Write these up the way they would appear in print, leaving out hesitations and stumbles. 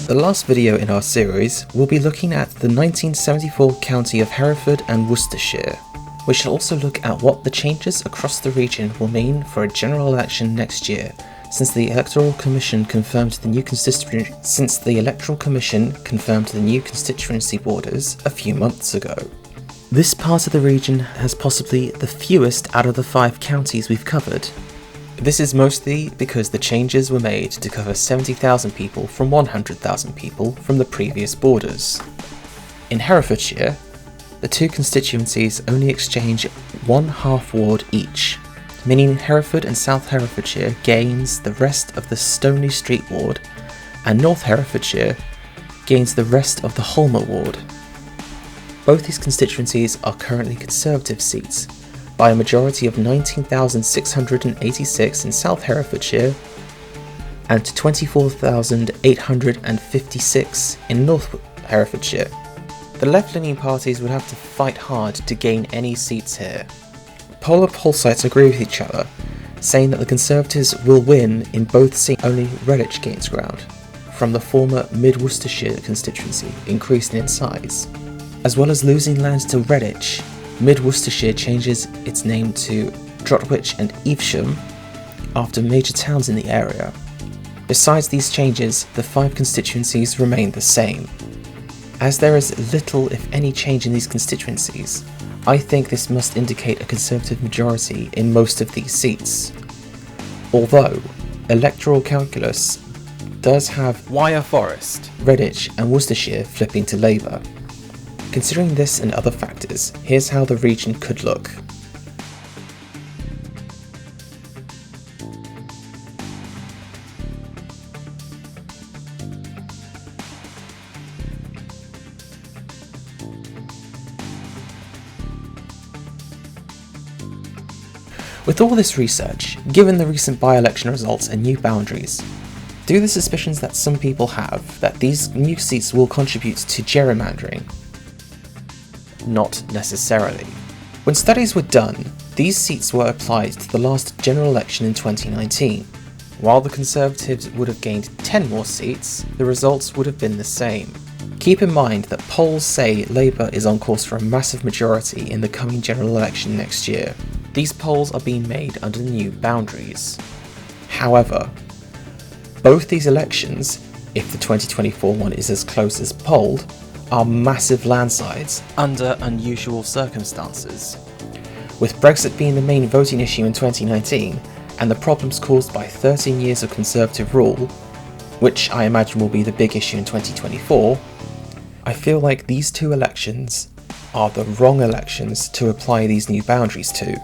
The last video in our series will be looking at the 1974 county of Hereford and Worcestershire. We shall also look at what the changes across the region will mean for a general election next year, since the Electoral Commission confirmed the new constituency borders a few months ago. This part of the region has possibly the fewest out of the 5 counties we've covered. This is mostly because the changes were made to cover 70,000 people from 100,000 people from the previous borders. In Herefordshire, the 2 constituencies only exchange 1/2 ward each, meaning Hereford and South Herefordshire gains the rest of the Stoneleigh Street ward, and North Herefordshire gains the rest of the Holmer ward. Both these constituencies are currently Conservative seats, by a majority of 19,686 in South Herefordshire and 24,856 in North Herefordshire. The left-leaning parties would have to fight hard to gain any seats here. Poll sites agree with each other, saying that the Conservatives will win in both seats. Only Redditch gains ground, from the former Mid-Worcestershire constituency increasing in size. As well as losing lands to Redditch, Mid-Worcestershire changes its name to Droitwich and Evesham after major towns in the area. Besides these changes, the 5 constituencies remain the same. As there is little if any change in these constituencies, I think this must indicate a Conservative majority in most of these seats. Although, electoral calculus does have Wyre Forest, Redditch and Worcestershire flipping to Labour. Considering this and other factors, here's how the region could look. With all this research, given the recent by-election results and new boundaries, do the suspicions that some people have that these new seats will contribute to gerrymandering? Not necessarily. When studies were done, these seats were applied to the last general election in 2019. While the Conservatives would have gained 10 more seats, the results would have been the same. Keep in mind that polls say Labour is on course for a massive majority in the coming general election next year. These polls are being made under the new boundaries. However, both these elections, if the 2024 one is as close as polled, are massive landslides under unusual circumstances. With Brexit being the main voting issue in 2019 and the problems caused by 13 years of Conservative rule, which I imagine will be the big issue in 2024, I feel like these 2 elections are the wrong elections to apply these new boundaries to.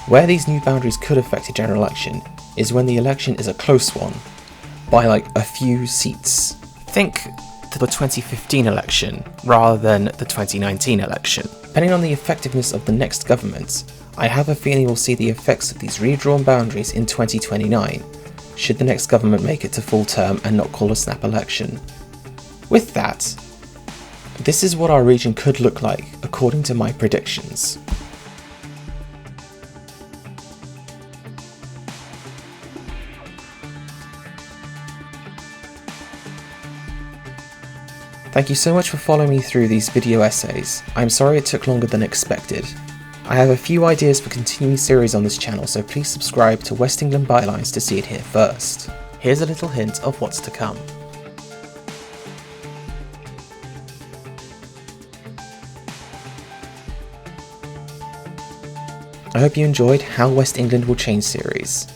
Where these new boundaries could affect a general election is when the election is a close one, by like a few seats. Think the 2015 election rather than the 2019 election. Depending on the effectiveness of the next government, I have a feeling we'll see the effects of these redrawn boundaries in 2029, should the next government make it to full term and not call a snap election. With that, this is what our region could look like according to my predictions. Thank you so much for following me through these video essays. I'm sorry it took longer than expected. I have a few ideas for continuing series on this channel, so please subscribe to West England Bylines to see it here first. Here's a little hint of what's to come. I hope you enjoyed How West England Will Change series.